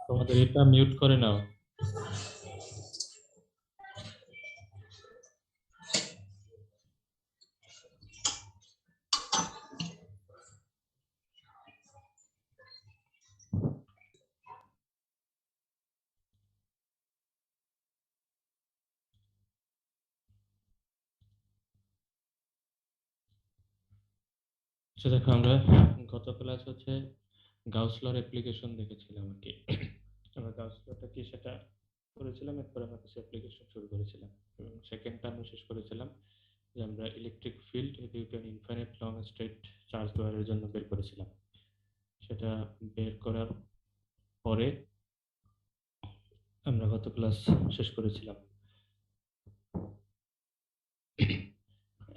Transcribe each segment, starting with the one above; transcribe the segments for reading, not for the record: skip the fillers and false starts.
তোমাদের এটা মিউট করে নাও। দেখো আমরা গত ক্লাস হচ্ছে গাউস লর অ্যাপ্লিকেশন দেখেছিলাম আর কি। আমরা গাউস লটা কি সেটা করেছিলাম, এরপর আমরা কিছু অ্যাপ্লিকেশন শুরু করেছিলাম এবং সেকেন্ড টার্মে শেষ করেছিলাম যে আমরা electric field due to infinite long straight charge ওয়্যারের জন্য বের করেছিলাম। সেটা বের করার পরে আমরা গত ক্লাস শেষ করেছিলাম।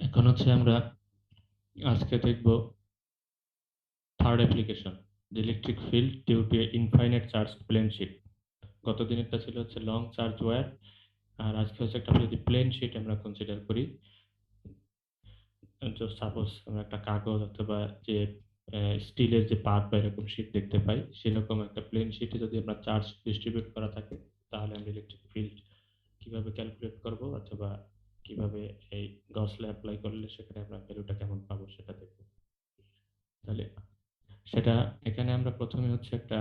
এখন হচ্ছে আমরা আজকে দেখব third application, the electric field due to a infinite charge plane sheet। গত দিনেরটা ছিল হচ্ছে লং চার্জ ওয়্যার, আর আজকে হচ্ছে একটা যদি প্লেন শিট আমরা কনসিডার করি, সাপোজ আমরা একটা কাগজ অথবা যে স্টিলের যে পার্ট বা এরকম শিট দেখতে পাই, সেরকম একটা প্লেন শিটে যদি আমরা চার্জ ডিস্ট্রিবিউট করা থাকে, তাহলে আমরা ইলেকট্রিক ফিল্ড কিভাবে ক্যালকুলেট করব অথবা কিভাবে এই গস ল অ্যাপ্লাই করলে সেখানে আমরা ভ্যালুটা কেমন পাবো সেটা দেখব। তাহলে সেটা এখানে আমরা প্রথমে হচ্ছে একটা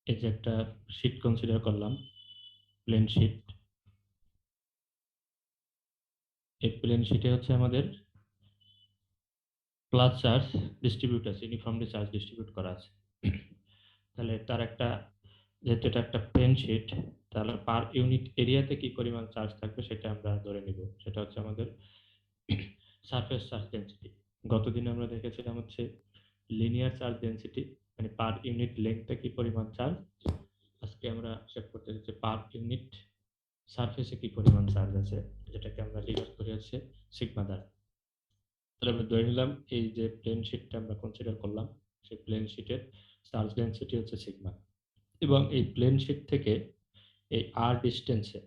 এই যে একটা শিট কনসিডার করলাম, প্লেন শিট। এই প্লেন শিটে হচ্ছে আমাদের প্লাস চার্জ ডিস্ট্রিবিউট আছে, ইউনিফর্মলি চার্জ ডিস্ট্রিবিউট করা আছে। তাহলে তার একটা, যেহেতু এটা একটা প্লেন শিট, তাহলে পার ইউনিট এরিয়াতে কি পরিমাণ চার্জ থাকবে সেটা আমরা ধরে নিব। সেটা হচ্ছে আমাদের সারফেস চার্জ ডেনসিটি। গতদিন আমরা দেখেছিলাম হচ্ছে লিনিয়ার চার্জ ডেনসিটি, মানে পার ইউনিট লেন্থে কি পরিমাণ চার্জ। আজকে আমরা হিসাব করতে হচ্ছে পার ইউনিট সারফেসে কি পরিমাণ চার্জ আছে, যেটাকে আমরা ডিনোট করি হচ্ছে সিগমা দ্বারা। তাহলে আমরা ধরে নিলাম এই যে প্লেন শিটটা আমরা কনসিডার করলাম, সেই প্লেন শিটের চার্জ ডেনসিটি হচ্ছে সিগমা, এবং এই প্লেন শিট থেকে এই আর ডিস্টেন্সে,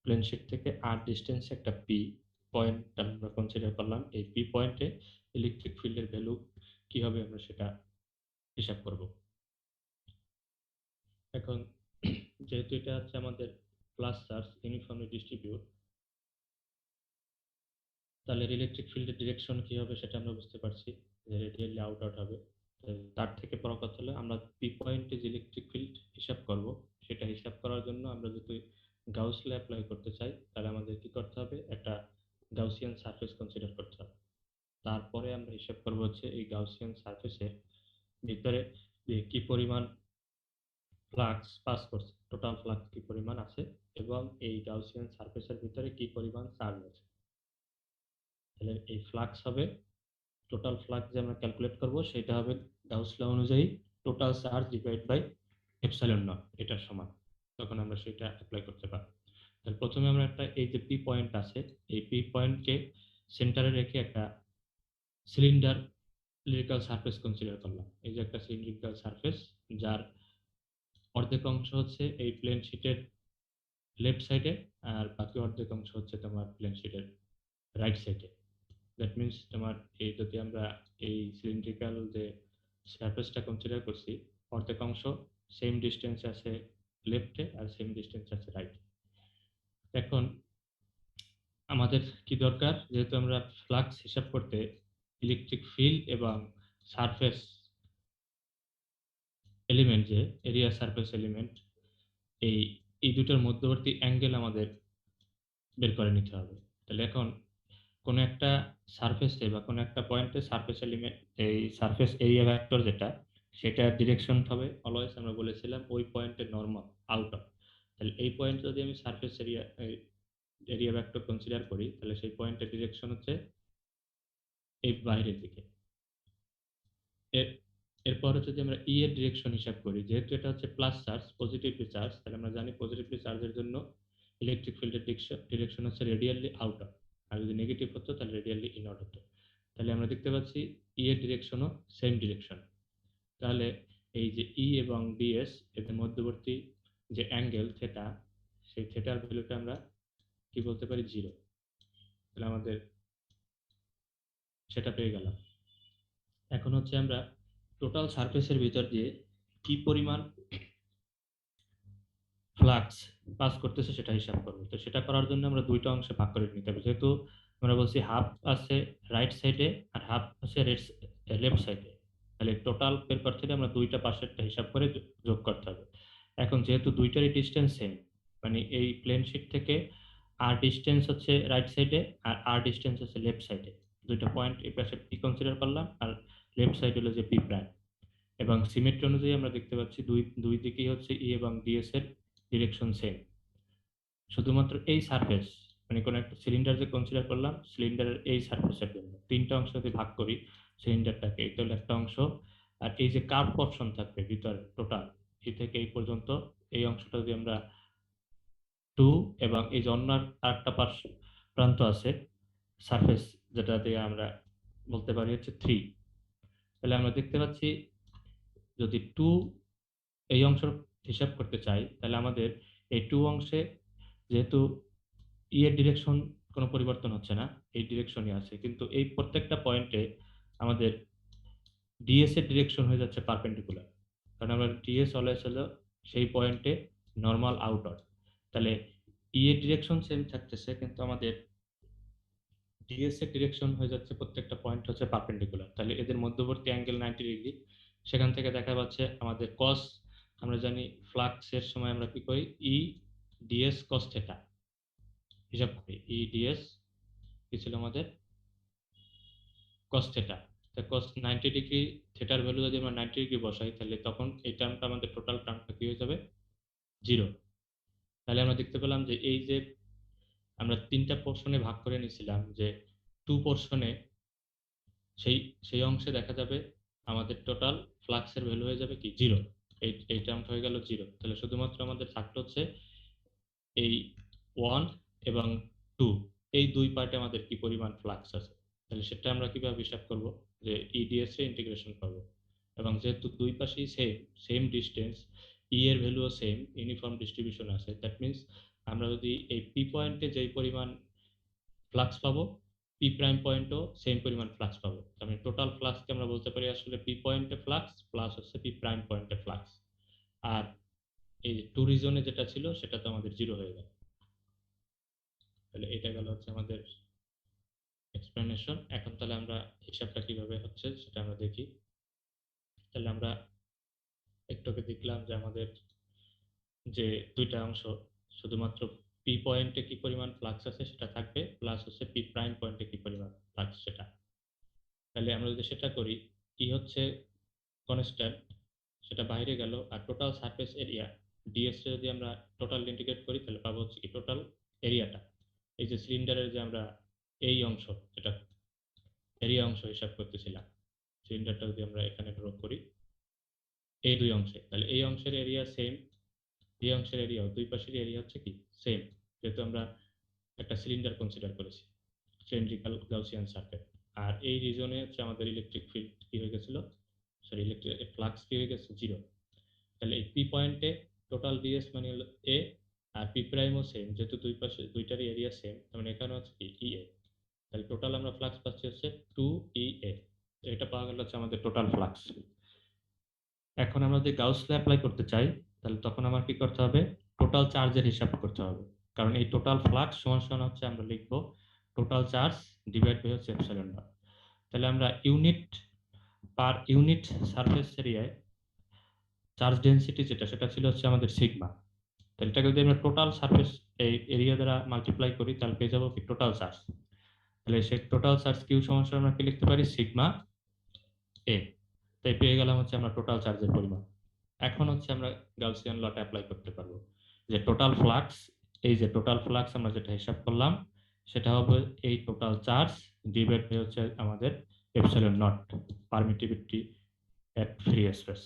প্লেন শিট থেকে আর ডিস্টেন্সে একটা পি পয়েন্ট আমরা কনসিডার করলাম। এই পি পয়েন্টে ইলেকট্রিক ফিল্ডের ভ্যালু কি হবে আমরা সেটা হিসাব করব। এখন যেহেতু এটা হচ্ছে আমাদের প্লাস চার্জ ইউনিফর্মলি ডিস্ট্রিবিউট, তাহলে ইলেকট্রিক ফিল্ডের ডিরেকশন কি হবে সেটা আমরা বুঝতে পারছি যে রেডিয়ালি আউট আউট হবে। তার থেকে বড় কথা হলো আমরা পি পয়েন্টে যে ইলেকট্রিক ফিল্ড হিসাব করব, সেটা হিসাব করার জন্য আমরা যদি গাউস ল অ্যাপ্লাই করতে চাই, তাহলে আমাদের কি করতে হবে, একটা গাউসিয়ান সারফেস কনসিডার করতে হবে। তারপরে আমরা হিসাব করব হচ্ছে এই গাউসিয়ান সারফেসের ভিতরে যে কি পরিমাণ ফ্লাক্স পাস করছে, টোটাল ফ্লাক্স কি পরিমাণ আছে, এবং এই গাউসিয়ান সারফেসের ভিতরে কি পরিমাণ চার্জ আছে। তাহলে এই ফ্লাক্স হবে, টোটাল ফ্লাক্স যে আমরা ক্যালকুলেট করব সেটা হবে গাউস ল অনুযায়ী total charge divide by epsilon nought, এটার সমান। তখন আমরা সেটা অ্যাপ্লাই করতে পারবো। তাহলে প্রথমে আমরা একটা এই যে পি পয়েন্ট আছে, এই পি পয়েন্টকে সেন্টারে রেখে একটা সিলিন্ডার সারফেস কনসিডার করলাম। এই যে একটা সিলিন্ড্রিক্যাল সারফেস, যার অর্ধেক অংশ হচ্ছে এই প্লেন শিটের লেফট সাইডে, আর বাকি অর্ধেক অংশ হচ্ছে তোমার প্লেন শিটের রাইট সাইডে। দ্যাট মিনস তোমার এই যদি আমরা এই সিলিন্ড্রিক্যাল যে সারফেসটা কনসিডার করছি, অর্ধেক অংশ সেম ডিস্টেন্স আছে লেফটে আর সেম ডিস্টেন্স আছে রাইটে। এখন আমাদের কি দরকার, যেহেতু আমরা ফ্লাক্স হিসাব করতে ইলেকট্রিক ফিল্ড এবং সারফেস এলিমেন্ট, যে এরিয়া সারফেস এলিমেন্ট, এই এই দুটোর মধ্যবর্তী অ্যাঙ্গেল আমাদের বের করে নিতে হবে। তাহলে এখন কোনো একটা সারফেসে বা কোনো একটা পয়েন্টে সারফেস এলিমেন্ট, এই সারফেস এরিয়া ভেক্টর যেটা, সেটা ডিরেকশন হবে অলওয়েজ, আমরা বলেছিলাম ওই পয়েন্টে নর্মাল আউট অফ। তাহলে এই পয়েন্ট যদি আমি surface area area vector consider করি, তাহলে সেই পয়েন্টের ডিরেকশন হচ্ছে এই বাইরের দিকে। এর এরপর যদি আমরা ই এর ডিরেকশন হিসাব করি, যেহেতু এটা হচ্ছে প্লাস চার্জ, পজিটিভলি চার্জ, তাহলে আমরা জানি পজিটিভলি চার্জের জন্য ইলেকট্রিক ফিল্ডের ডিরেকশন হচ্ছে রেডিয়ালি আউট অফ, আর যদি নেগেটিভ হতো তাহলে রেডিয়ালি ইন আউট হতো। তাহলে আমরা দেখতে পাচ্ছি ই এর ডিরেকশনও সেম ডিরেকশন। তাহলে এই যে ই এবং ডিএস এদের মধ্যবর্তী যে অ্যাঙ্গেল থেটা, সেই থেটার ভ্যালুটা আমরা কি বলতে পারি, জিরো। তাহলে আমাদের সেটা পেয়ে গেলাম। এখন হচ্ছে আমরা টোটাল সারফেসের ভিতর দিয়ে কি পরিমাণ ফ্লাক্স পাস করতেছে সেটা হিসাব করবো। তো সেটা করার জন্য আমরা দুইটা অংশে ভাগ করে নিতে হবে, যেহেতু আমরা বলছি হাফ আছে রাইট সাইডে আর হাফ আছে লেফট সাইডে, তাহলে টোটাল বের করতে হলে আমরা দুইটা পাশেরটা হিসাব করে যোগ করতে হবে। এখন যেহেতু দুইটারই ডিস্টেন্স সেম, মানে এই প্লেন শিট থেকে আর ডিস্টেন্স হচ্ছে রাইট সাইডে আর আর ডিস্টেন্স হচ্ছে লেফট সাইডে, দুইটা পয়েন্ট এই পাশে পি কনসিডার করলাম আর লেফট সাইড হলো যে পি প্রাইম। এবং সিমেট্রি অনুযায়ী আমরা দেখতে পাচ্ছি দুই দুই দিকেই হচ্ছে ই এবং ডিএস এর ডিরেকশন সেম। শুধুমাত্র এই সারফেস, মানে কোনো একটা সিলিন্ডার যে কনসিডার করলাম, সিলিন্ডারের এই সারফেসের জন্য তিনটা অংশ যদি ভাগ করি সিলিন্ডারটাকে, এটা হলো একটা অংশ। আর এই যে কার্ভ পোরশন থাকবে ভিতরে টোটাল এই থেকে এই পর্যন্ত, এই অংশটা যদি আমরা 2, এবং এই যে অন্য আরেকটা প্রান্ত আছে সারফেস, যেটা দিয়ে আমরা বলতে পারি হচ্ছে 3, তাহলে আমরা দেখতে পাচ্ছি যদি 2 এই অংশ হিসাব করতে চাই তাহলে আমাদের এই 2 অংশে যেহেতু ই এর ডিরেকশন কোনো পরিবর্তন হচ্ছে না, এই ডিরেকশনই আছে, কিন্তু এই প্রত্যেকটা পয়েন্টে আমাদের ডিএস এর ডিরেকশন হয়ে যাচ্ছে পারপেন্ডিকুলার, কারণ আমরা ডিএস অলওয়েজ হলো সেই পয়েন্টে নর্মাল আউটওয়ার্ড। তাহলে ই এর ডিরেকশন সেম থাকতেছে কিন্তু আমাদের ডিএস এর ডিরেকশন হয়ে যাচ্ছে প্রত্যেকটা পয়েন্ট হচ্ছে পারপেন্ডিকুলার, তাহলে এদের মধ্যবর্তী অ্যাঙ্গেল 90 ডিগ্রি। সেখান থেকে দেখা যাচ্ছে আমাদের কস, আমরা জানি ফ্লাক্সের সময় আমরা কি করি, ই ডিএস কস থেটা হিসাব করি, ই ডিএস কি ছিল আমাদের কস থেটা। তা কস 90 ডিগ্রি, থেটার ভ্যালু যদি আমরা 90 ডিগ্রি বসাই তাহলে তখন এই টার্মটা আমাদের টোটাল টার্মটা কি হয়ে যাবে, জিরো। তাহলে আমরা দেখতে পেলাম যে এই যে আমরা তিনটা পোর্শনে ভাগ করে নিয়েছিলাম, যে টু পোর্শনে সেই সেই অংশে দেখা যাবে আমাদের টোটাল ফ্লাক্সের ভ্যালু হয়ে যাবে কি জিরো, এই টার্মটা হয়ে গেল জিরো। তাহলে শুধুমাত্র আমাদের থাকলো হচ্ছে এই 1 এবং 2, এই দুই পার্টে আমাদের কি পরিমাণ ফ্লাক্স আছে, তাহলে সেটা আমরা কিভাবে হিসাব করব, যে ইডিএস এ ইন্টিগ্রেশন করব। এবং যেহেতু দুই পাশেই সেম সেম ডিস্টেন্স, ই এর ভ্যালুও সেম, ইউনিফর্ম ডিস্ট্রিবিউশন আছে, দ্যাট মিন্স আমরা যদি এই পি পয়েন্টে যেই পরিমাণ ফ্লাক্স পাবো, পি প্রাইম পয়েন্টও সেম পরিমাণ ফ্লাক্স পাবো। তার মানে টোটাল ফ্লাক্সকে আমরা বলতে পারি আসলে পি পয়েন্টে ফ্লাক্স প্লাস হচ্ছে পি প্রাইম পয়েন্টে ফ্লাক্স। আর এই টু রিজনে যেটা ছিল সেটা তো আমাদের জিরো হয়ে গেল। তাহলে এটা গেল হচ্ছে আমাদের এক্সপ্লেনেশন। এখন তাহলে আমরা হিসাবটা কিভাবে হচ্ছে সেটা আমরা দেখি। তাহলে আমরা একটু আগে দেখলাম যে আমাদের যে দুইটা অংশ, শুধুমাত্র পি পয়েন্টে কি পরিমাণ ফ্লাক্স আছে সেটা থাকবে, প্লাস হচ্ছে পি প্রাইম পয়েন্টে কি পরিমাণ ফ্লাক্স সেটা। তাহলে আমরা যদি সেটা করি, ই হচ্ছে কনস্ট্যান্ট, সেটা বাইরে গেল, আর টোটাল সারফেস এরিয়া ডিএস যদি আমরা টোটাল ইন্টিগ্রেট করি তাহলে পাবো হচ্ছে কি টোটাল এরিয়াটা, এই যে সিলিন্ডারের যে আমরা এই অংশ যেটা এরিয়া অংশ হিসাব করতেছিলাম, সিলিন্ডারটা যদি আমরা এখানে ড্র করি এই দুই অংশে, তাহলে এই অংশের এরিয়া সেম, এই অংশের এরিয়া, দুই পাশের এরিয়া হচ্ছে কি সেম, যেহেতু আমরা একটা সিলিন্ডার কনসিডার করেছি, সিলিন্ড্রিক্যাল গাউসিয়ান সার্কিট। আর এই রিজনে হচ্ছে আমাদের ইলেকট্রিক ফিল্ড কি হয়ে গেছিল, সরি ইলেকট্রিক ফ্লাক্স কি হয়ে গেছে, জিরো। তাহলে এই পি পয়েন্টে টোটাল ডিএস মানে হলো এ, আর পি প্রাইমও সেম, যেহেতু দুই পাশে দুইটারই এরিয়া সেম, তার মানে এখানে হচ্ছে কি ই এ। তাহলে টোটাল আমরা ফ্লাক্স পাচ্ছি হচ্ছে 2 ই এ। এটা পাওয়া গেল হচ্ছে আমাদের টোটাল ফ্লাক্স। এখন আমরা যদি গাউস ল অ্যাপ্লাই করতে চাই তাহলে তখন আমার কি করতে হবে, টোটাল চার্জের হিসাব করতে হবে, কারণ এই টোটাল ফ্লাক্স সমান সমান হচ্ছে আমরা লিখব টোটাল চার্জ ডিভাইড বাই হচ্ছে এপসাইলন নট। তাহলে আমরা ইউনিট পার ইউনিট সারফেস এরিয়ায় চার্জ ডেনসিটি যেটা সেটা ছিল হচ্ছে আমাদের সিগমা। তাহলে এটাকে যদি আমরা টোটাল সারফেস এই এরিয়া দ্বারা মাল্টিপ্লাই করি তাহলে পেয়ে যাবো কি টোটাল চার্জ। তাহলে সেই টোটাল চার্জ কিউ সমান সমান আমরা কি লিখতে পারি, সিগমা এ। তাই পেয়ে গেলাম হচ্ছে আমরা টোটাল চার্জের পরিমাণ। এখন হচ্ছে আমরা গাউসিয়ান লটা অ্যাপ্লাই করতে পারবো, যে টোটাল ফ্লাক্স, এই যে টোটাল ফ্লাক্স আমরা যেটা হিসাব করলাম সেটা হবে এই টোটাল চার্জ ডিভাইড বাই হচ্ছে আমাদের epsilon not, permittivity at free space.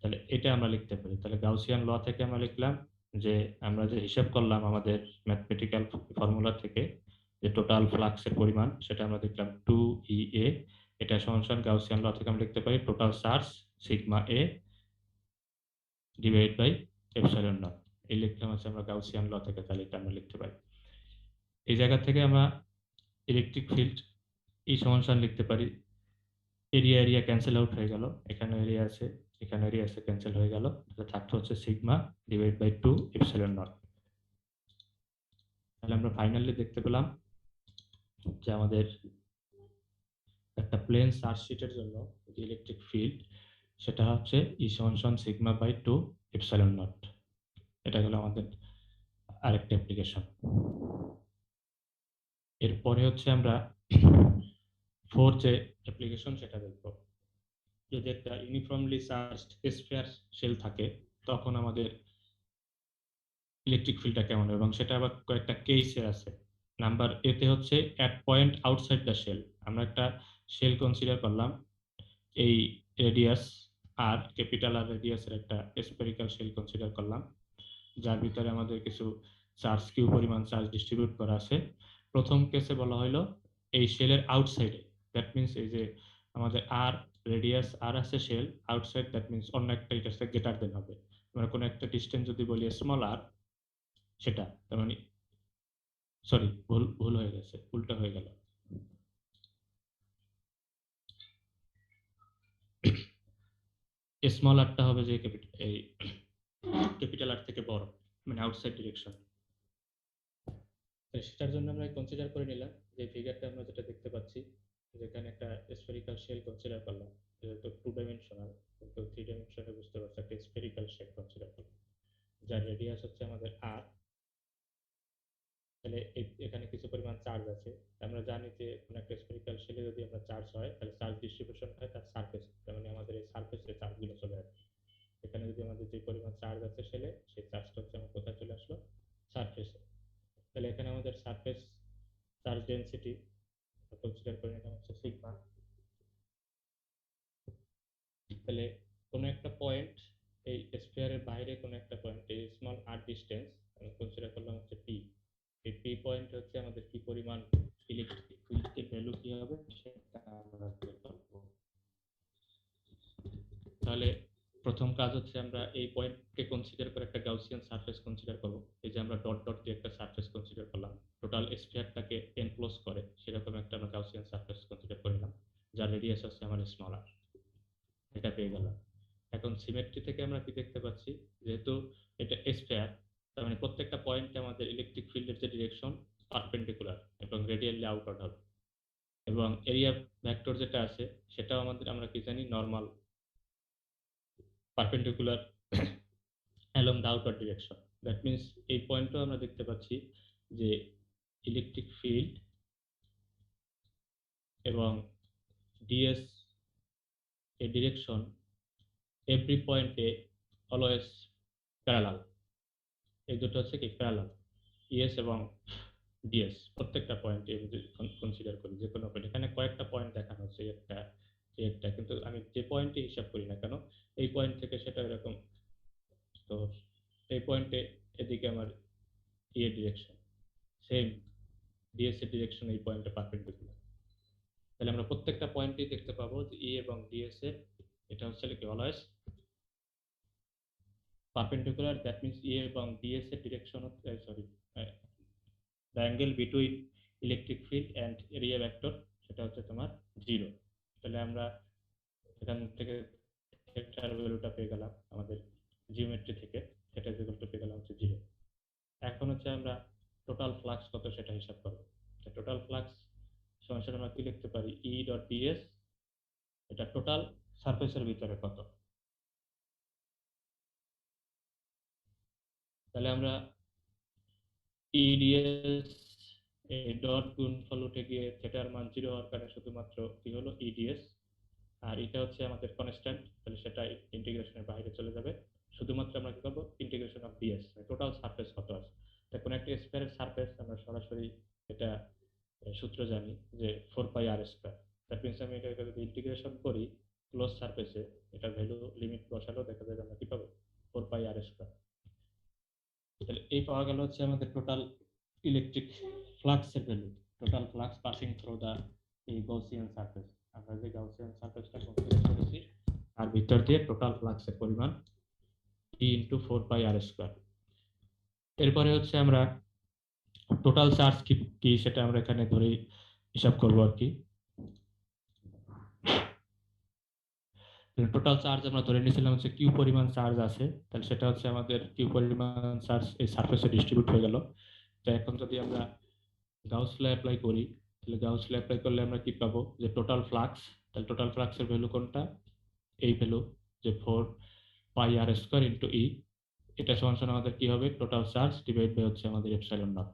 তাহলে এটা আমরা লিখতে পারি। তাহলে গাউসিয়ান ল থেকে আমরা লিখলাম যে আমরা যে হিসাব করলাম আমাদের ম্যাথমেটিক্যাল ফর্মুলা থেকে, যে টোটাল ফ্লাক্সের পরিমাণ সেটা আমরা দেখলাম 2 ই এ, এটা সমান সমান গাউসিয়ান ল থেকে আমরা লিখতে পারি টোটাল চার্জ সিগমা এ ডিভাইড বাই এপসাইলন নট। এই লিখলাম হচ্ছে আমরা গাউসিয়ান ল থেকে, তাহলে এটা আমরা লিখতে পারি। এই জায়গা থেকে আমরা ইলেকট্রিক ফিল্ড ই সমান সমান লিখতে পারি এরিয়া এরিয়া ক্যান্সেল আউট হয়ে গেল, এখানে এরিয়া আছে, এখানে এরিয়া আছে, ক্যান্সেল হয়ে গেল। তাহলে থাকতে হচ্ছে sigma divide by 2 epsilon nought. তাহলে আমরা ফাইনালি দেখতে পেলাম যে আমাদের একটা প্লেন চার্জ শিটের জন্য যে ইলেকট্রিক ফিল্ড সেটা হচ্ছে ই সমান সমান সিগমা বাই 2 এপসিলন নট। এটা হলো আমাদের আরেকটা অ্যাপ্লিকেশন। এরপরে হচ্ছে আমরা ফোর যে অ্যাপ্লিকেশন সেটা দেখব। যদি একটা ইউনিফর্মলি চার্জড স্ফিয়ার শেল থাকে তখন আমাদের ইলেকট্রিক ফিল্ডটা কেমন, এবং সেটা আবার কয়েকটা কেসে আছে। নাম্বার এতে হচ্ছে at point outside the shell. আমরা একটা শেল কনসিডার করলাম, এই রেডিয়াস আর ক্যাপিটাল আর রেডিয়াসের একটা স্ফেরিক্যাল শেল কনসিডার করলাম, যার ভিতরে আমাদের কিছু চার্জ কিউ পরিমাণ চার্জ ডিস্ট্রিবিউট করা আছে। প্রথম কেসে বলা হলো এই শেলের আউটসাইডে, দ্যাট মিনস এই যে আমাদের আর রেডিয়াস আর আছে শেল আউটসাইড, দ্যাট মিনস অন্য একটা এটার সাথে গ্রেটার দেন হবে। আমরা কোনো একটা ডিস্টেন্স যদি বলি স্মল আর, সেটা তার মানে সরি ভুল ভুল হয়ে গেছে, উল্টা হয়ে গেল। স্মল আরটা হবে যে এই ক্যাপিটাল আর থেকে বড়, মানে আউটসাইড ডিরেকশন। সেটার জন্য আমরা কনসিডার করে নিলাম যে ফিগারটা আমরা যেটা দেখতে পাচ্ছি, যেখানে একটা স্ফেরিক্যাল শেল কনসিডার করলাম, যেহেতু 2 ডাইমেনশনাল কিন্তু 3 ডাইমেনশনে বুঝতে পারছি একটা স্ফেরিক্যাল শেল কনসিডার করলাম, যার রেডিয়াস হচ্ছে আমাদের আর। তাহলে এখানে কিছু পরিমাণ চার্জ আছে। আমরা জানি যে কোনো একটা স্ফেরিক্যাল শেলে যদি আমরা চার্জ হয় তাহলে চার্জ ডিস্ট্রিবিউশন হয় তার সারফেস, তার মানে আমাদের এই সারফেসে চার্জগুলো চলে আসবে। এখানে যদি আমাদের যে পরিমাণ চার্জ আছে শেলে, সেই চার্জটা হচ্ছে আমার কোথায় চলে আসলো, সারফেসে। তাহলে এখানে আমাদের সারফেস চার্জ ডেনসিটি কনসিডার করে নিলাম হচ্ছে সিগমা। তাহলে কোনো একটা পয়েন্ট এই স্ফিয়ারের বাইরে কোনো একটা পয়েন্ট এই স্মল আর ডিস্টেন্স আমি কনসিডার করলাম হচ্ছে পি। এই পি পয়েন্ট হচ্ছে আমাদের কি পরিমাণ ইলেকট্রিক ফিল্ডের ভ্যালু কি হবে সেটা আমরা বের করব। তাহলে প্রথম কাজ হচ্ছে আমরা এই পয়েন্টকে কনসিডার করে একটা গাউসিয়ান সারফেস কনসিডার করব। এই যে আমরা ডট ডট দিয়ে একটা সারফেস কনসিডার করলাম, টোটাল স্ফিয়ারটাকে এনক্লোজ করে সেরকম একটা আমরা গাউসিয়ান সারফেস কনসিডার করে নিলাম, যার রেডিয়াস হচ্ছে আমার স্মল আর। এটা পেয়ে গেলাম। এখন সিমেট্রি থেকে আমরা কি দেখতে পাচ্ছি, যেহেতু এটা স্ফিয়ার তার মানে প্রত্যেকটা পয়েন্টে আমাদের ইলেকট্রিক ফিল্ডের যে ডিরেকশন পারপেন্ডিকুলার এবং রেডিয়ালি আউটওয়ার্ড হবে, এবং এরিয়া ভেক্টর যেটা আছে সেটাও আমাদের আমরা কি জানি normal perpendicular along the outward direction. That means এই পয়েন্টও আমরা দেখতে পাচ্ছি যে ইলেকট্রিক ফিল্ড এবং ডিএস এর ডিরেকশন এভরি পয়েন্টে অলওয়েজ প্যারালাল। এই দুটো হচ্ছে কি প্যারালাল, ইএস এবং ডিএস প্রত্যেকটা পয়েন্ট কনসিডার করি যে কোনো পয়েন্ট। এখানে কয়েকটা পয়েন্ট দেখানো হচ্ছে, একটা একটা, কিন্তু আমি যে পয়েন্টে হিসাব করি না কেন এই পয়েন্ট থেকে সেটা এরকম। তো এই পয়েন্টে এদিকে আমার ইয়ে ডিরেকশন সেম, ডিএস এর ডিরেকশন এই পয়েন্টে পারপেন্ডিকুলার। তাহলে আমরা প্রত্যেকটা পয়েন্টেই দেখতে পাবো যে ই এবং ডিএস এর এটা হচ্ছে কি অলওয়েজ পারপেন্ডিকুলার। দ্যাট মিনস ই এবং ডিএস এর ডিরেকশন হচ্ছে sorry the angle between electric field and area vector সেটা হচ্ছে তোমার 0। তাহলে আমরা এখান থেকে থিটার ভ্যালুটা পেয়ে গেলাম আমাদের জিওমেট্রি থেকে, থিটা ইজ ইকুয়াল টু পেয়ে গেলাম হচ্ছে 0। এখন হচ্ছে আমরা টোটাল ফ্লাক্স কত সেটা হিসাব করব। টোটাল ফ্লাক্স সমান আমরা কি লিখতে পারি, ই ডট ডিএস, এটা টোটাল সারফেসের ভিতরে কত। তাহলে আমরা ইডিএস এই ডট গুণফল উঠে গিয়ে থিটার মান 0 হওয়ার কারণে শুধুমাত্র কি হলো ইডিএস, আর এটা হচ্ছে আমাদের কনস্ট্যান্ট, তাহলে সেটা ইন্টিগ্রেশনের বাইরে চলে যাবে। শুধুমাত্র আমরা কি করবো integration of DS, total surface কত আছে। এখন একটা স্ফিয়ারের সারফেস আমরা সরাসরি এটা সূত্র জানি যে 4 পাই আর স্কয়ার। দ্যাট মিনস আমি এটা যদি ইন্টিগ্রেশন করি ক্লোজ সারফেসে, এটা ভ্যালু লিমিট বসালেও দেখা যাবে আমরা কি পাবো 4 পাই আর স্কয়ার। তাহলে এই পাওয়া গেল হচ্ছে আমাদের টোটাল ইলেকট্রিক ফ্লাক্সের value, total flux passing through the এই গাউসিয়ান সারফেস। আমরা যে গাউসিয়ান সারফেসটা কনসিডার করেছি আর ভিতর দিয়ে টোটাল ফ্লাক্সের পরিমাণ ই ইন্টু 4 পাই আর স্কয়ার। এরপরে হচ্ছে আমরা টোটাল চার্জ কি সেটা আমরা এখানে ধরে হিসাব করবো আর কি। টোটাল চার্জ আমরা ধরে নিয়েছিলাম হচ্ছে কিউ পরিমাণ চার্জ আছে, তাহলে সেটা হচ্ছে আমাদের কিউ পরিমাণ চার্জ এই সারফেসে ডিস্ট্রিবিউট হয়ে গেল। তো এখন যদি আমরা গাউস ল অ্যাপ্লাই করি, তাহলে গাউস ল অ্যাপ্লাই করলে আমরা কি পাবো, যে টোটাল ফ্লাক্স, তাহলে টোটাল ফ্লাক্সের ভ্যালু কোনটা, এই ভ্যালু, যে 4 πr² ইন্টু ই, এটা সমান সমান আমাদের কি হবে, টোটাল চার্জ ডিভাইড বাই হচ্ছে আমাদের এপসাইলন নট।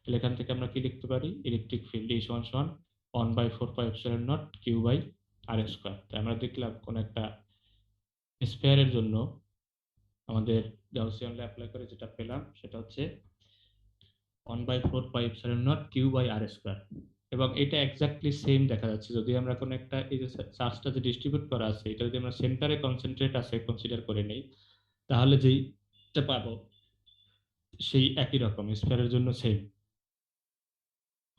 তাহলে এখান থেকে আমরা কি লিখতে পারি, ইলেকট্রিক ফিল্ড ই সমান সমান 1/4πε0 Q/r²। তাই আমরা দেখলাম কোন একটা স্ফিয়ারের জন্য আমাদের গাউসিয়ান ল অ্যাপ্লাই করে যেটা পেলাম সেটা হচ্ছে 1/4πε0 Q/r²। এবং এটা এক্স্যাক্টলি সেম দেখা যাচ্ছে যদি আমরা কোন একটা, এই যে চার্জটা যে ডিস্ট্রিবিউট করা আছে এটা যদি আমরা সেন্টারে কনসেন্ট্রেট আছে কনসিডার করে নেই, তাহলে যেইটা পাবো সেই একই রকম স্ফিয়ারের জন্য সেম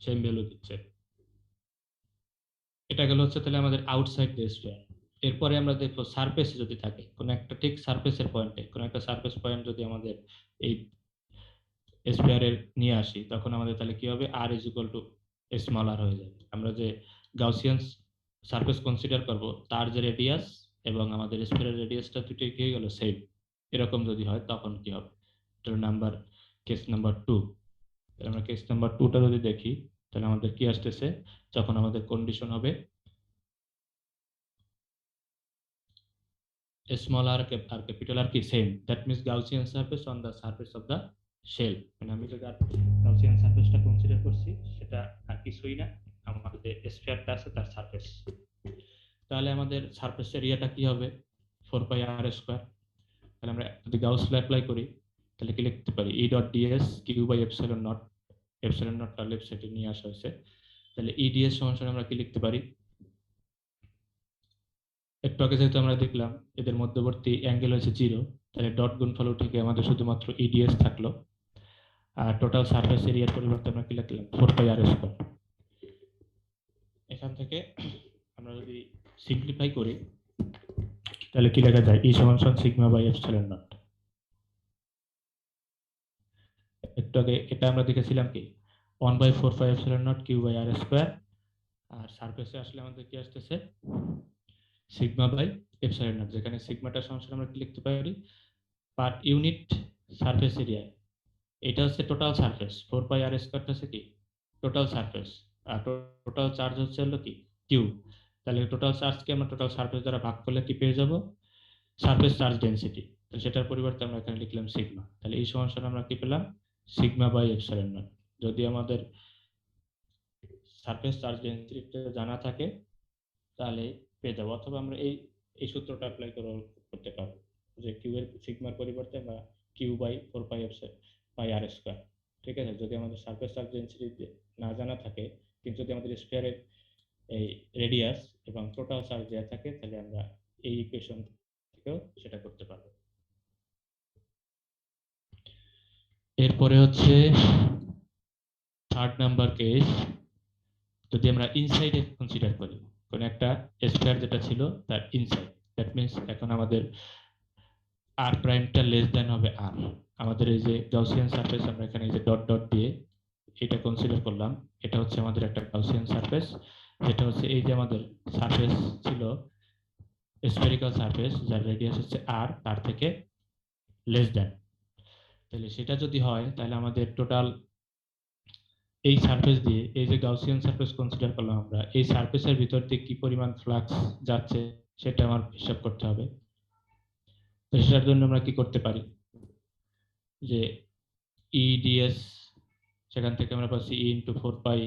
সেম ভ্যালু দিচ্ছে। এটা গেল হচ্ছে তাহলে আমাদের আউটসাইড দ্য স্ফিয়ার। এরপরে আমরা দেখবো সারফেসে যদি থাকে কোন একটা, ঠিক সারফেসের পয়েন্টে কোন একটা সারফেস পয়েন্ট যদি আমাদের এই স্ফিয়ারের নিয়ে আসি, তখন আমাদের তাহলে কি হবে, আর ইজ ইকুয়াল টু স্মল আর হয়ে যাবে। আমরা যে গাউসিয়ান সারফেস কনসিডার করব তার যে রেডিয়াস এবং আমাদের স্ফিয়ারের রেডিয়াসটা দুটোই কি হয়ে গেল সেম, এরকম যদি হয় তখন কি হবে, এটা নাম্বার, কেস নাম্বার 2। তাহলে আমরা কেস নাম্বার 2টা যদি দেখি, তাহলে আমাদের কি আসতেছে, যখন আমাদের কন্ডিশন হবে small r আর ক্যাপিটাল আর কি same, that means Gaussian surface on the surface of the shell. মানে আমি যে গাউসিয়ান সারফেসটা কনসিডার করছি সেটা আর কিছুই না, আমাদের স্ফিয়ারটা আছে তার সারফেস। তাহলে আমাদের সারফেস এরিয়াটা কি হবে, 4πr²। তাহলে আমরা যদি গাউস ল অ্যাপ্লাই করি তাহলে কি লিখতে পারি, E dot DS Q/ε0, epsilon নটটা লেফট সাইডে নিয়ে আসা হয়েছে। তাহলে ইডিএস সমান সমান আমরা কি লিখতে পারি, একটু আগে যেহেতু আমরা দেখলাম এদের মধ্যবর্তী অ্যাঙ্গেল হচ্ছে 0, তাহলে ডট গুণফল উঠে গিয়ে আমাদের শুধুমাত্র ইডিএস থাকলো, আর টোটাল সারফেস এরিয়ার পরিবর্তে আমরা কি লিখলাম 4πr²। এখান থেকে আমরা যদি সিম্পলিফাই করি তাহলে কি লেখা যায়, ই সমান সমান সিগমা বাই এপসাইলন নট। একটু আগে এটা আমরা দেখেছিলাম কি 1/4πε0 Q/r², আর সারফেসে আসলে আমাদের কি আসতেছে সিগমা বাই এপসাইলন নট, যেখানে সিগমাটা সমান সমান আমরা কি লিখতে পারি, পার ইউনিট সারফেস এরিয়া। এটা হচ্ছে টোটাল সারফেস, 4πr² হচ্ছে কি টোটাল সারফেস, আর টোটাল চার্জ হচ্ছে হলো কি কিউ। তাহলে টোটাল চার্জকে আমরা টোটাল সারফেস দ্বারা ভাগ করলে কি পেয়ে যাব, সারফেস চার্জ ডেনসিটি। তো সেটার পরিবর্তে আমরা এখানে লিখলাম সিগমা। তাহলে এই সমান সমান আমরা কি পেলাম, সিগমা বাই এপসাইলন নট। যদি আমাদের সারফেস চার্জ ডেনসিটিটা জানা থাকে তাহলে পেয়ে যাবো, অথবা আমরা এই এই সূত্রটা অ্যাপ্লাই করতে পারবো, যে কিউ এর সিগমার পরিবর্তে আমরা Q/4πr²। ঠিক আছে, যদি আমাদের সারফেস চার্জ ডেনসিটি না জানা থাকে কিন্তু যদি আমাদের স্ফিয়ারের এই রেডিয়াস এবং টোটাল চার্জ দেওয়া থাকে তাহলে আমরা এই ইকুয়েশন থেকেও সেটা করতে পারবো। এরপরে হচ্ছে থার্ড নাম্বার কেস, যদি আমরা ইনসাইডে কনসিডার করি কোন একটা স্ফিয়ার যেটা ছিল তার ইনসাইড, দ্যাট মিন্স এখন আমাদের আর প্রাইমটা লেস দেন হবে আর। আমাদের এই যে গাউসিয়ান সারফেস আমরা এখানে এই যে ডট ডট দিয়ে এটা কনসিডার করলাম, এটা হচ্ছে আমাদের একটা গাউসিয়ান সারফেস, যেটা হচ্ছে এই যে আমাদের সারফেস ছিল স্ফেরিক্যাল সারফেস যার রেডিয়াস হচ্ছে আর, তার থেকে লেস দেন। তাহলে সেটা যদি হয় তাহলে আমাদের টোটাল এই সারফেস দিয়ে, এই যে গাউসিয়ান সারফেস কনসিডার করলাম আমরা, এই সারফেসের ভিতর দিয়ে কি পরিমাণ ফ্লাক্স যাচ্ছে সেটা আমার হিসাব করতে হবে। তো সেটার জন্য আমরা কি করতে পারি, যে ইডিএস, সেখান থেকে আমরা পাচ্ছি ই ইন্টু 4πr²।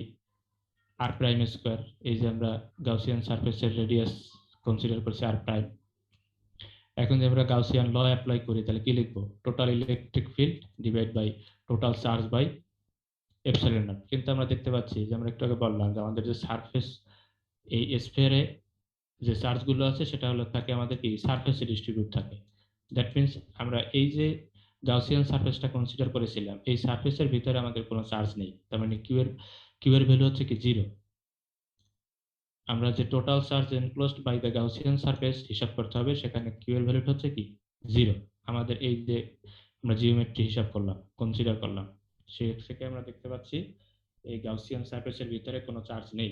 এই যে আমরা গাউসিয়ান সারফেসের রেডিয়াস কনসিডার করছি আর প্রাইম। এখন যদি আমরা গাউসিয়ান ল অ্যাপ্লাই করি তাহলে কি লিখবো, total electric field divide by total charge by epsilon nought. কিন্তু আমরা দেখতে পাচ্ছি যে আমরা একটু আগে বললাম যে আমাদের যে সারফেস এই স্ফিয়ারে যে চার্জগুলো আছে সেটা হলো থাকে আমাদের কি সারফেসে ডিস্ট্রিবিউট থাকে। দ্যাট মিন্স আমরা এই যে গাউসিয়ান সারফেসটা কনসিডার করেছিলাম এই সারফেসের ভিতরে আমাদের কোনো চার্জ নেই, তার মানে কিউ এর ভ্যালু হচ্ছে কি 0। আমরা যে total charge enclosed by the Gaussian surface হিসাব করতে হবে, সেখানে কিউ এর ভ্যালুটা হচ্ছে কি 0। আমাদের এই যে আমরা জিওমেট্রি হিসাব করলাম কনসিডার করলাম সেই থেকে আমরা দেখতে পাচ্ছি এই গাউসিয়ান সারফেসের ভিতরে কোনো চার্জ নেই,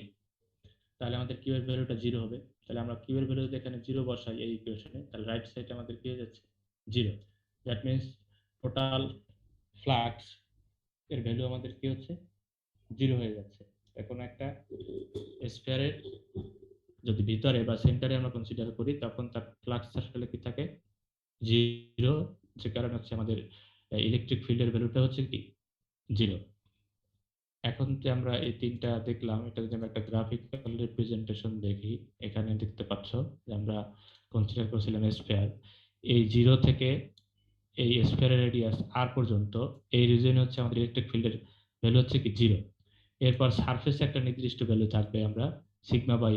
তাহলে আমাদের কিউ এর ভ্যালুটা 0 হবে। তাহলে আমরা কিউ এর ভ্যালু যদি এখানে 0 বসাই এই ইকুয়েশনে, তাহলে রাইট সাইডে আমাদের কি হয়ে যাচ্ছে 0। দ্যাট মিন্স টোটাল ফ্লাক্স এর ভ্যালু আমাদের কি হচ্ছে 0 হয়ে যাচ্ছে। এখন একটা স্ফিয়ারের যদি ভিতরে বা সেন্টারে আমরা কনসিডার করি, তখন তার ফ্লাক্স আসলে কি থাকে 0, যে কারণে হচ্ছে আমাদের ইলেকট্রিক ফিল্ডের ভ্যালুটা হচ্ছে কি 0। এখন যে আমরা এই তিনটা দেখলাম, এটা যদি আমরা একটা গ্রাফিক্যাল রিপ্রেজেন্টেশন দেখি, এখানে দেখতে পাচ্ছ যে আমরা কনসিডার করেছিলাম স্ফিয়ার, এই 0 থেকে এই স্ফিয়ারের রেডিয়াস আর পর্যন্ত এই রিজনে হচ্ছে আমাদের ইলেকট্রিক ফিল্ডের ভ্যালু হচ্ছে কি 0। এরপর সারফেসে একটা নির্দিষ্ট ভ্যালু থাকবে, আমরা সিগমা বাই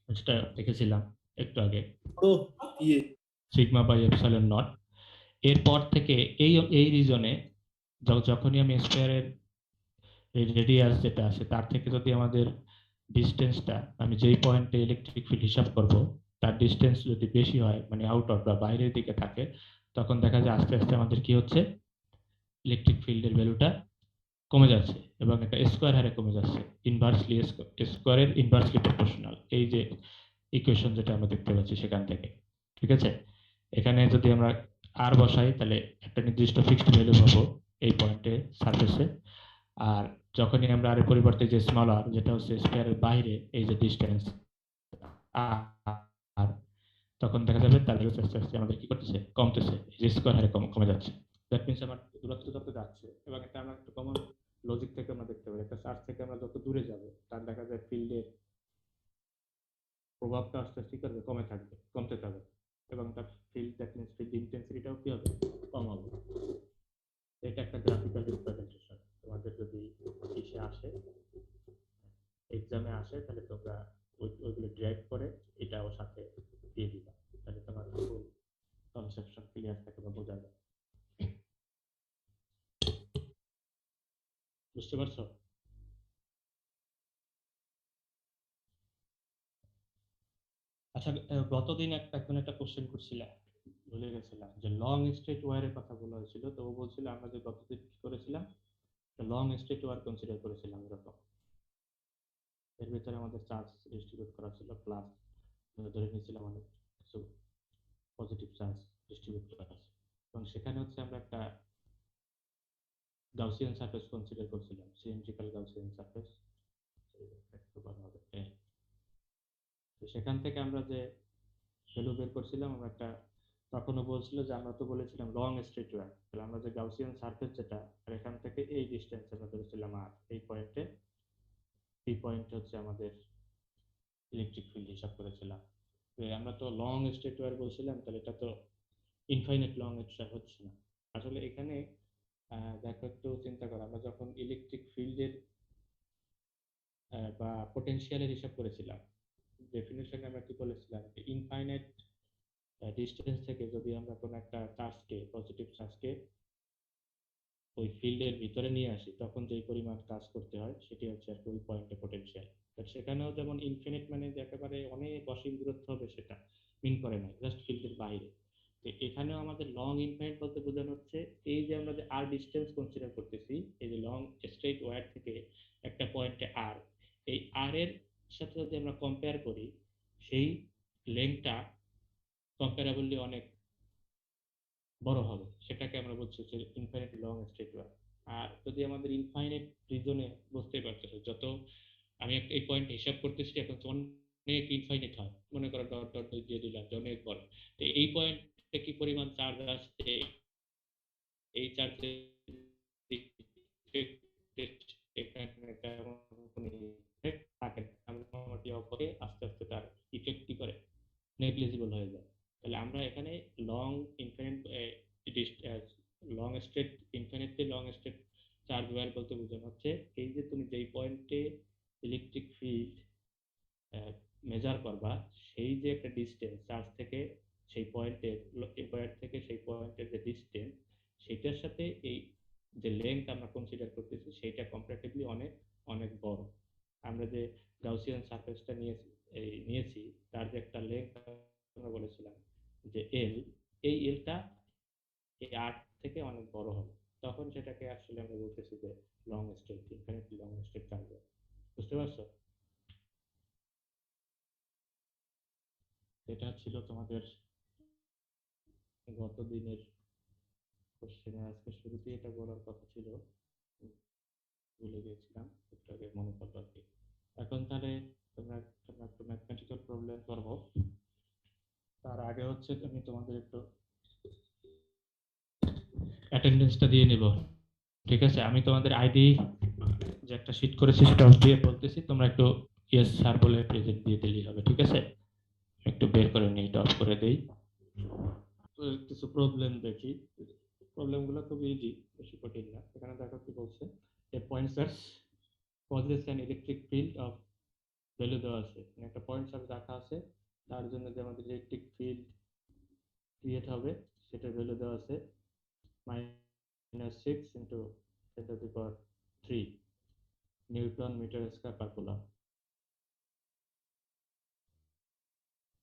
যেটা দেখেছিলাম একটু আগে, তো ইয়ে সিগমা বাই এপসাইলন নট। এরপর থেকে এই এই রিজনে যখনই আমি স্ফিয়ারের রেডিয়াস যেটা আছে তার থেকে যদি আমাদের ডিস্টেন্সটা, আমি যেই পয়েন্টে ইলেকট্রিক ফিল্ড হিসাব করব তার ডিস্টেন্স যদি বেশি হয়, মানে আউটওয়ার্ড বা বাইরের দিকে থাকে, তখন দেখা যায় আস্তে আস্তে আমাদের কি হচ্ছে ইলেকট্রিক ফিল্ডের ভ্যালুটা কমে যাচ্ছে এবং একটা স্কোয়ার হারে কমে যাচ্ছে, ইনভার্সলি স্কোয়ারের ইনভার্সলি প্রপোর্শনাল, এই যে ইকুয়েশন যেটা আমরা দেখতে পাচ্ছি সেখান থেকে। ঠিক আছে, এখানে যদি আমরা আর বসাই তাহলে একটা নির্দিষ্ট ফিক্সড ভ্যালু পাবো এই পয়েন্টে সারফেসে। আর যখনই আমরা আর পরিবর্তে যে স্মল আর, যেটা হচ্ছে স্কয়ারের বাইরে এই যে ডিসটেন্স আর, তখন দেখা যাবে তার ভ্যালু আস্তে আস্তে আমাদের কি করতেছে কমতেছে, এই যে স্কয়ার হারে কমে যাচ্ছে। দ্যাট মিনস আমার দূরত্ব যত যাচ্ছে, এবং এটা আমরা একটা কমন লজিক থেকে আমরা দেখতে পারি, একটা চার্জ থেকে আমরা যত দূরে যাব তার দেখা যায় ফিল্ডের প্রভাবটা আস্তে আস্তে কি করবে কমতে থাকবে, এবং তার ফিল্ড, দ্যাট মিনস ফিল্ড ইন্টেন্সিটিটাও কি হবে কম হবে। এটা একটা গ্রাফিক্যাল রিপ্রেজেন্টেশন, তোমাদের যদি ইসে আসে, এক্সামে আসে, তাহলে তোমরা ওইগুলো ড্রাইভ করে এটাও সাথে দিয়ে দিবা, তাহলে তোমার ফুল কনসেপশন ক্লিয়ার থাকে বা বোঝা যায়। বুঝতে পারছো? আচ্ছা, গতদিন এখন একটা কোশ্চেন করছিলাম, ভুলে গেছিলাম, যে লং স্ট্রেট ওয়্যারের কথা বলা হয়েছিল, তো ও বলছিল আমরা যে গতদিন কি করেছিলাম, লং স্ট্রেট ওয়্যার কনসিডার করেছিলাম এরকম, এর ভিতরে আমাদের চার্জ ডিস্ট্রিবিউট করা ছিল, প্লাস ধরে নিয়েছিলাম অনেক কিছু পজিটিভ চার্জ ডিস্ট্রিবিউট করা আছে, এবং সেখানে হচ্ছে আমরা একটা গাউসিয়ান সারফেস কনসিডার করছিলাম, সিলিন্ড্রিক্যাল গাউসিয়ান সারফেস। একটু ভালো হবে, তো সেখান থেকে আমরা যে ভ্যালু বের করছিলাম, আমরা একটা, তখনও বলছিল যে আমরা তো বলেছিলাম লং স্ট্রেট ওয়্যার, তাহলে আমরা যে গাউসিয়ান সারফেস যেটা, আর এখান থেকে এই ডিস্টেন্স আমরা ধরেছিলাম আর, এই পয়েন্টে হচ্ছে আমাদের ইলেকট্রিক ফিল্ড হিসাব করেছিলাম। তো আমরা তো লং স্ট্রেট ওয়্যার বলছিলাম, তাহলে এটা তো ইনফাইনাইট লং হচ্ছে না আসলে এখানে। দেখো, একটু চিন্তা করো, আমরা যখন ইলেকট্রিক ফিল্ডের বা পটেনশিয়ালের হিসাব করেছিলাম, ডেফিনেশনে আমরা কি বলেছিলাম, যে ইনফাইনাইট ডিস্টেন্স থেকে যদি আমরা কোনো একটা চার্জকে, পজিটিভ চার্জকে ওই ফিল্ডের ভিতরে নিয়ে আসি, তখন যেই পরিমাণ কাজ করতে হয় সেটি হচ্ছে আর কি ওই পয়েন্টে পটেনশিয়াল। সেখানেও যেমন ইনফিনিট মানে যে একেবারে অনেক অসীম দূরত্ব হবে সেটা মিন করে না, জাস্ট ফিল্ডের বাইরে। তো এখানেও আমাদের লং ইনফিনিট বলতে বোঝানো হচ্ছে এই যে আমরা যে আর ডিস্টেন্স কনসিডার করতেছি, এই যে লং স্ট্রেট ওয়্যার থেকে একটা পয়েন্টে আর, এই আর এর সাথে যদি আমরা কম্পেয়ার করি, সেই লেংথটা কম্পারেবলি অনেক বড় হবে, সেটাকে আমরা বলছি যে ইনফাইনাইট লং স্ট্রেট ওয়্যার। আর যদি আমাদের ইনফাইনাইট রিজনে, বুঝতেই পারতেছো, যত আমি এই পয়েন্ট হিসাব করতেছি এখন তো অনেক ইনফাইনাইট হয়, মনে করো ডট ডট দিয়ে দিলাম যে অনেক বড়, তো এই পয়েন্টে কি পরিমাণ চার্জ আসছে, এই চার্জের এখানে তেমন কোনো ইফেক্ট থাকে না, মোটামুটি অপরে আস্তে আস্তে তার ইফেক্ট কি করে নেগলিজিবল হয়ে যায়। তাহলে আমরা এখানে long infinite long straight, infinitely long straight charge wire বলতে বোঝানো হচ্ছে এই যে তুমি যেই পয়েন্টে ইলেকট্রিক ফিল্ড মেজার করবা, সেই যে একটা ডিস্টেন্স চার্জ থেকে সেই পয়েন্টের, পয়েন্ট থেকে সেই পয়েন্টের যে ডিস্টেন্স, সেটার সাথে এই যে লেন্থ আমরা কনসিডার করতেছি সেইটা কম্পারেটিভলি অনেক অনেক বড়। আমরা যে গাউসিয়ান সারফেসটা নিয়েছি, তার যে একটা লেন্থ আমরা বলেছিলাম যে এল, এই এলটা এই আর থেকে অনেক বড় হবে, তখন সেটাকে আসলে আমরা বলতেছি যে long straight, infinitely long straight charge. বুঝতে পারছো? এটা ছিল তোমাদের গত দিনের কোশ্চেনে। আজকে শুরুতেই এটা বলার কথা ছিল, ভুলে গিয়েছিলাম, একটু আগে মনে পড়লো আর কি। এখন তাহলে তোমরা তোমরা একটু ম্যাথমেটিক্যাল প্রবলেম করবো। তার আগে হচ্ছে আমি তোমাদের একটু অ্যাটেন্ডেন্সটা দিয়ে নিব। ঠিক আছে, আমি তোমাদের আইডি যে একটা শিট করেছি সেটা off দিয়ে বলতেছি, তোমরা একটু ইয়েস স্যার বলে প্রেজেন্ট দিয়ে দিলেই হবে। ঠিক আছে, একটু বের করে নিই, এটা অফ করে দেই। তো কিছু প্রবলেম দেখি। প্রবলেম গুলো খুব ইজি, বেশি কঠিন না। এখানে দেখো কি বলছে, a point charge possess an electric field of, value দেওয়া আছে, মানে একটা পয়েন্ট সার্চ রাখা আছে, তার জন্য যে আমাদের ইলেকট্রিক ফিল্ড ক্রিয়েট হবে সেটা ভ্যালু দেওয়া আছে -6 × 10⁻³ newton metre square per coulomb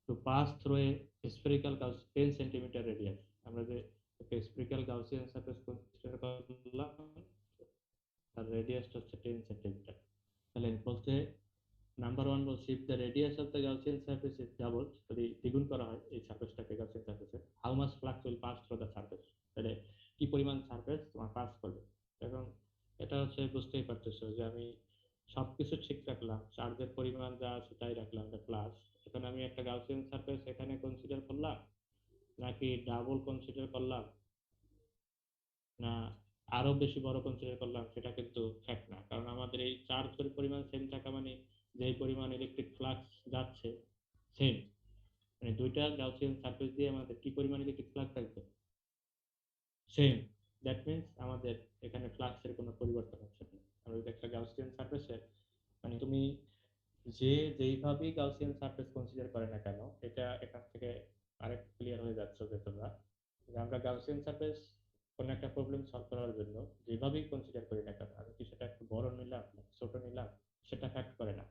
to pass through a spherical 10 centimetre radius. আমরা যে একটা স্ফেরিক্যাল গাউসিয়ান সারফেস কনসিডার করলাম, তার রেডিয়াসটা হচ্ছে 10 সেন্টিমিটার। তাহলে বলছে নাম্বার ওয়ান বলছি, if the radius of the Gaussian surface is double, যদি দ্বিগুণ করা হয় এই সারফেসটাকে, গাউসিয়ান সারফেসের, how much flux will pass through the surface, তাহলে কি পরিমাণ সারফেস তোমার পাস করবে। এখন এটা হচ্ছে বুঝতেই পারতেছো যে আমি সবকিছু ঠিক রাখলাম, চার্জের পরিমাণ যা আছে তাই রাখলাম, এটা প্লাস। এখন আমি একটা গাউসিয়ান সারফেস এখানে কনসিডার করলাম, নাকি ডাবল কনসিডার করলাম, না আরো বেশি বড় কনসিডার করলাম, সেটা কিন্তু ফ্যাক্ট না। কারণ আমাদের এই চার্জের পরিমাণ সেম থাকা মানে যেই পরিমাণ ইলেকট্রিক ফ্লাক্স যাচ্ছে সেম, মানে দুইটা গাউসিয়ান সারফেস দিয়ে আমাদের কি পরিমাণ ইলেকট্রিক ফ্লাক্স থাকবে, সেম। দ্যাট মিন্স আমাদের এখানে ফ্লাক্সের কোনো পরিবর্তন হচ্ছে না। আমরা যদি একটা গাউসিয়ান সারফেসের, মানে তুমি যে যেইভাবেই গাউসিয়ান সারফেস কনসিডার করে না কেন, এটা এখান থেকে আরেক ক্লিয়ার হয়ে যাচ্ছে যে তোমরা, যে আমরা গাউসিয়ান সারফেস কোনো একটা প্রবলেম সলভ করার জন্য যেভাবেই কনসিডার করি না কেন, আমি কি সেটা একটু বড় নিলাম না ছোট নিলাম, সেটা ফ্যাক্ট করে না।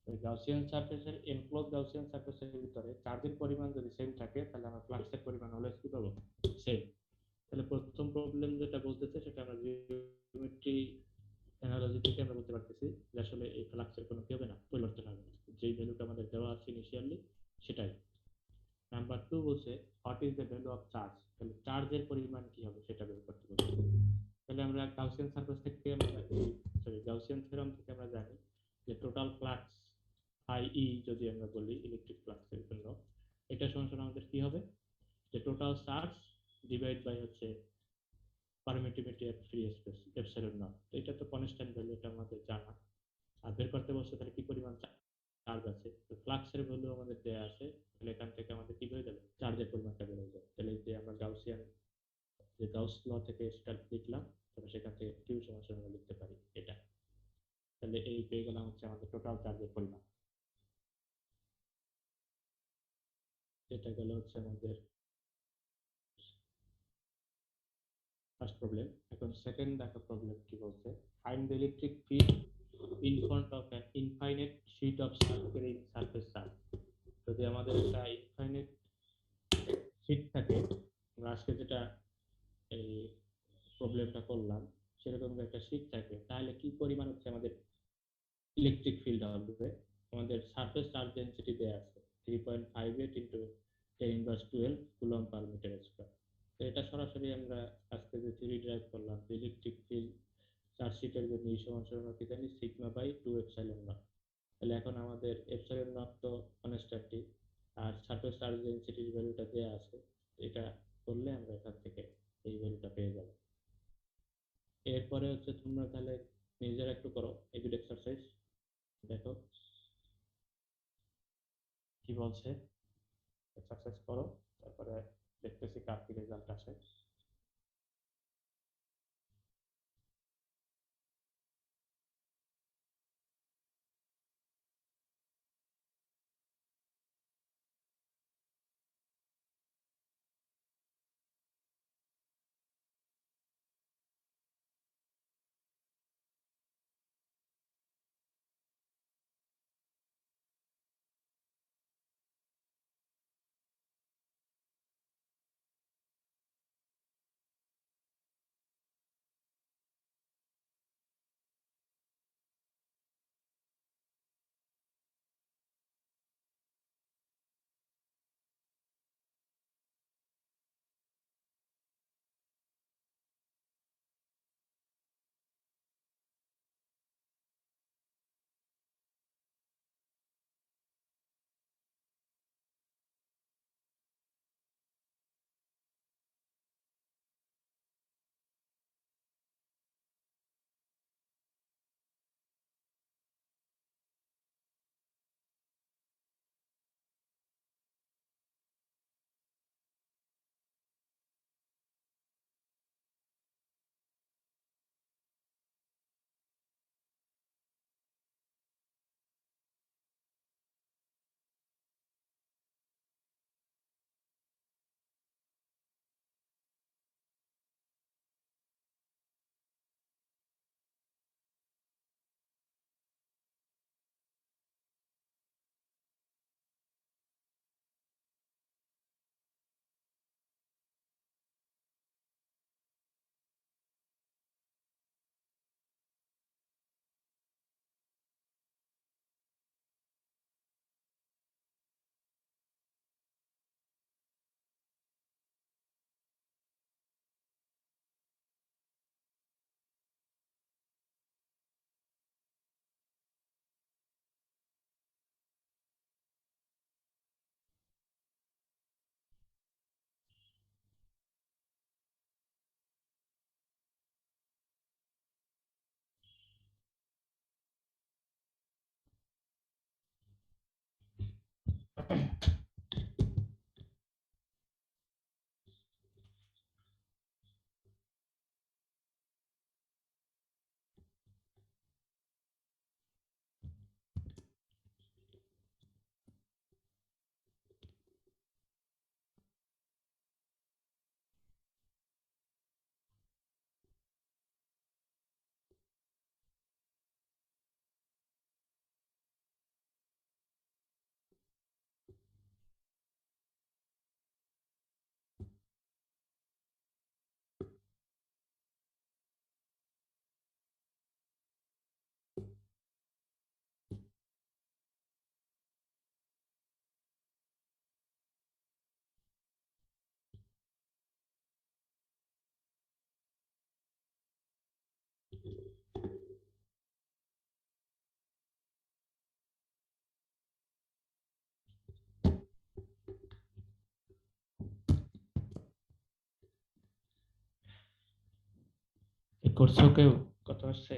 ওই গাউসিয়ান সারফেসের, এনক্লোজ গাউসিয়ান সারফেসের ভিতরে চার্জের পরিমাণ যদি সেম থাকে, তাহলে আমরা ফ্লাক্সের পরিমাণ অলওয়েজ কি পাবো, সেম। তাহলে প্রথম প্রবলেম যেটা বলতেছে সেটা আমরা জিওমেট্রি অ্যানালজি থেকে আমরা বলতে পারতেছি যে আসলে এই ফ্লাক্সের কোনো কি হবে না, পরিবর্তন হবে না, যেই ভ্যালুটা আমাদের দেওয়া আছে ইনিশিয়ালি সেটাই। নাম্বার টু বলছে what is the value of charge, তাহলে চার্জের পরিমাণ কি হবে সেটা বের করতে বলছে। তাহলে আমরা গাউসিয়ান সারফেস থেকে আমরা সরি গাউসিয়ান থিওরাম থেকে আমরা জানি যে টোটাল ফ্লাক্স আই যদি আমরা বলি ইলেকট্রিক ফ্লাক্সের জন্য, এটা সমান সমান আমাদের কি হবে, যে টোটাল চার্জ ডিভাইড বাই হচ্ছে permittivity at free space epsilon not. তো এটা তো কনস্ট্যান্ট ভ্যালু, এটা আমাদের জানা। আর বের করতে বলছে তাহলে কি পরিমাণ চার্জ আছে, তো ফ্লাক্সের ভ্যালু আমাদের দেয়া আছে, তাহলে এখান থেকে আমাদের কি হয়ে যাবে, চার্জের পরিমাণটা বের হয়ে যাবে। তাহলে যে আমরা গাউসিয়ান যে গাউস ল থেকে সেটা লিখলাম, তাহলে সেখান থেকে কিউ সমান সমান আমরা লিখতে পারি এটা। তাহলে এই পেয়ে গেলাম হচ্ছে আমাদের টোটাল চার্জের পরিমাণ। এটা গেল হচ্ছে আমাদের ফার্স্ট প্রবলেম। এখন সেকেন্ড দেখো প্রবলেম কি বলছে, find the electric field in front of an infinite sheet of circular surface charge. যদি আমাদের একটা ইনফাইনাইট শীট থাকে, আমরা আজকে যেটা এই প্রবলেমটা করলাম সেরকম একটা শীট থাকে, তাহলে কি পরিমাণ হচ্ছে আমাদের ইলেকট্রিক ফিল্ড হবে। আমাদের সারফেস চার্জ ডেনসিটি দেওয়া আছে 3.58 × 10⁻12 কুলম পার মিটার স্কয়ার। তো এটা সরাসরি আমরা আজকে যে থিওরি ড্রাইভ করলাম, ইলেকট্রিক ফিল্ড চার্জ শিটের জন্য ই সমান সমান কি জানি, σ/2ε0। তাহলে এখন আমাদের এপসাইলন নট তো কনস্ট্যান্টই, আর সারফেস চার্জ ডেনসিটির ভ্যালুটা দেওয়া আছে, এটা করলে আমরা এখান থেকে এই ভ্যালুটা পেয়ে যাব। এরপরে হচ্ছে তোমরা তাহলে নিজেরা একটু করো এই দুটো এক্সারসাইজ, দেখো কি বলছে, এক্সারসাইজ করো, তারপরে দেখতেছি কার কি রেজাল্ট আসে। করছো কেউ? কত আসছে?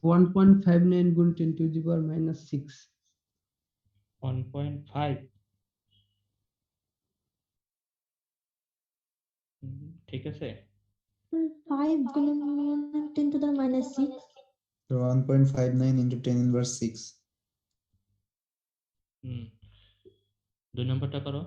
1.59 গুণ 10⁻⁻6। 1.5। ঠিক আছে। 5 গুণন 10⁻⁻6। 1.59 into 10 inverse 6. হুম, 2 নম্বরটা করো।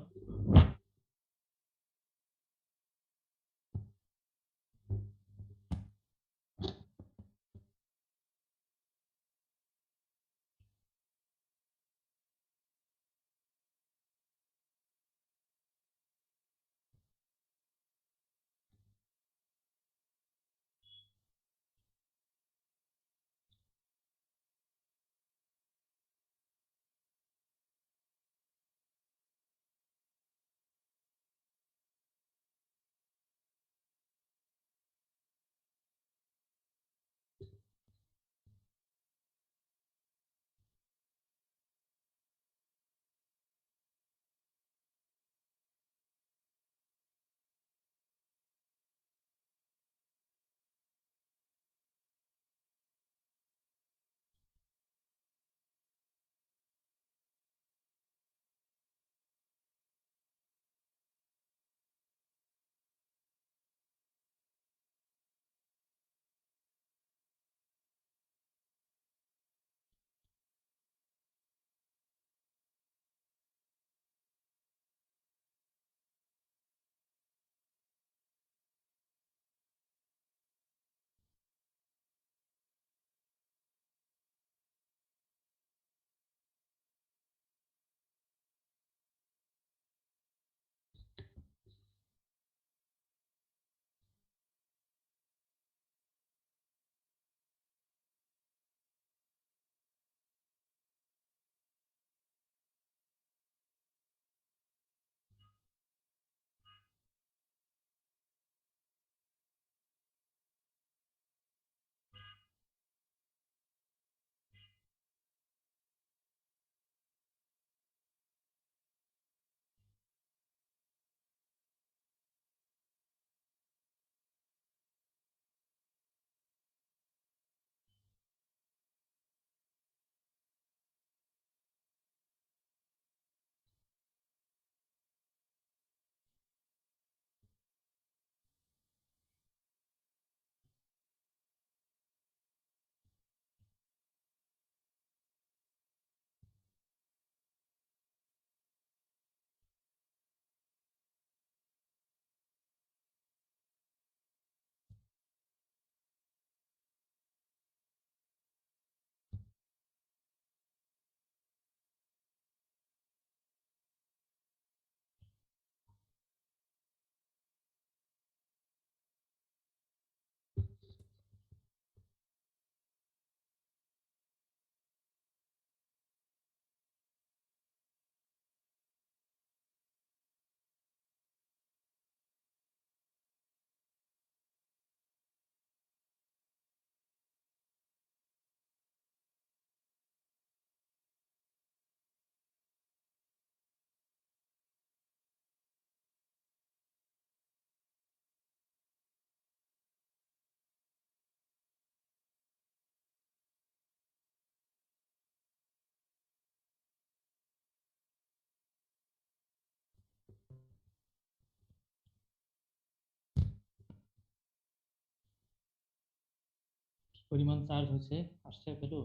পরিমাণ চার্জ হচ্ছে আসছে value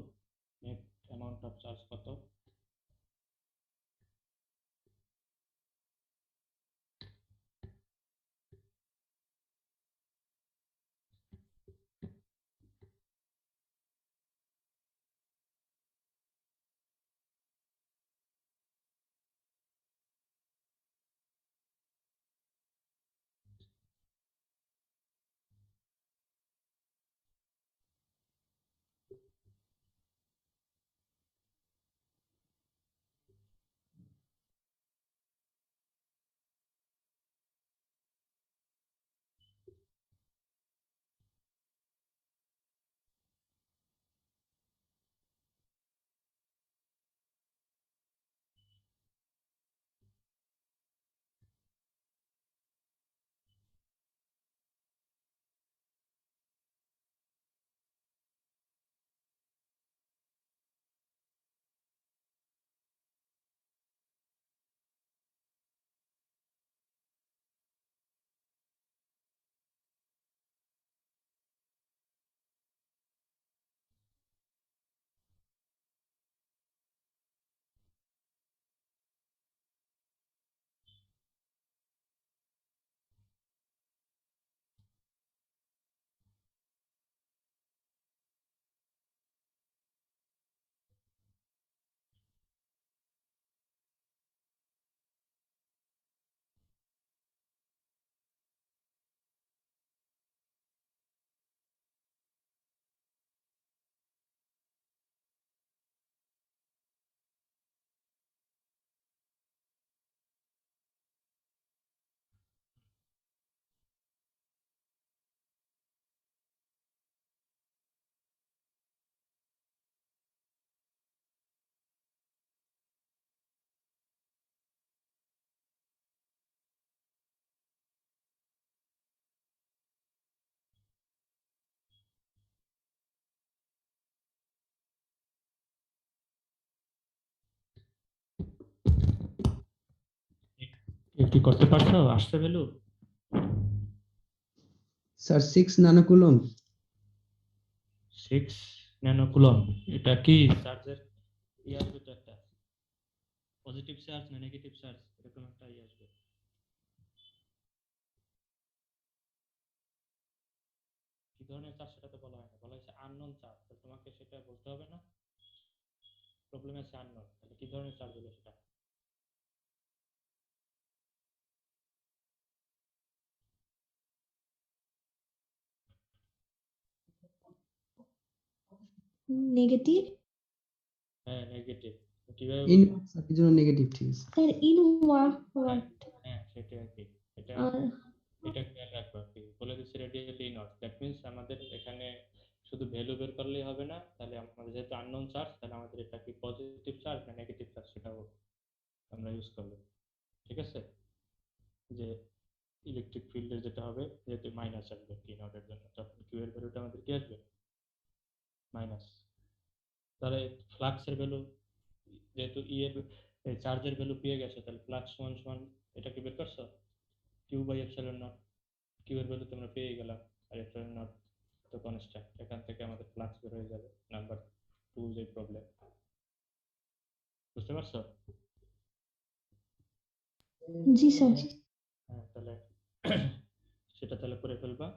net amount of charge কত কেউ কি করতে পারছো আসছে value sir 6 nano coulomb 6 nano coulomb এটা কি চার্জের ই আসবে তো একটা পজিটিভ চার্জ না নেগেটিভ চার্জ এরকম একটা ই আসবে কি ধরনের চার্জ সেটা তো বলা হয় না বলা হয়েছে আননোন চার্জ তো তোমাকে সেটা বলতে হবে না প্রবলেম আছে আননোন তাহলে কি ধরনের চার্জ হলো সেটা নেগেটিভ হ্যাঁ নেগেটিভ কিভাবে ইন বলবো কি জন্য নেগেটিভ ঠিক আছে স্যার ইন হ্যাঁ ওয়াট হ্যাঁ সেটাই আর কি এটা আর এটা খেয়াল রাখবো আর কি বলে দিচ্ছি রেডিয়ালি নট দ্যাট মিনস আমাদের এখানে শুধু ভ্যালু বের করলেই হবে না তাহলে আমাদের যেহেতু আননোন চার্জ তাহলে আমাদের এটা কি পজিটিভ চার্জ না নেগেটিভ চার্জ সেটাও আমরা ইউজ করবো ঠিক আছে যে ইলেকট্রিক ফিল্ডের যেটা হবে যেহেতু মাইনাস আসবে কি নটের জন্য তখন কিউ এর ভ্যালুটা আমাদের কি আসবে মাইনাস তাহলে ফ্লাক্সের ভ্যালু যেহেতু ই এর চার্জের ভ্যালু পেয়ে গেছো তাহলে ফ্লাক্স সমান সমান এটা কি বের করছো q by epsilon nought q এর ভ্যালু তোমরা পেয়ে গেলাম আর এপসাইলন নট তো কনস্ট্যান্ট এখান থেকে আমাদের ফ্লাক্স বের হয়ে যাবে নাম্বার 2 যে প্রবলেম বুঝতে পারছো জি স্যার হ্যাঁ তাহলে সেটা তাহলে করে ফেলবা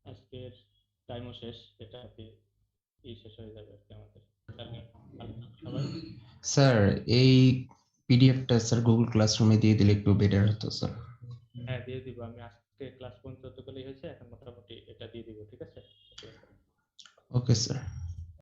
আজকের টাইমও শেষ এটা আর কি শেষ হয়ে যাবে আর কি আমাদের তাহলে ভালো থাকো সবাই স্যার এই পিডিএফটা স্যার গুগল ক্লাসরুমে দিয়ে দিলে একটু বেটার হতো স্যার। হ্যাঁ দিয়ে দিব আমি আজকে ক্লাস পর্যন্ত যতগুলোই হয়েছে এখন মোটামুটি এটা দিয়ে দিব ঠিক আছে ওকে স্যার।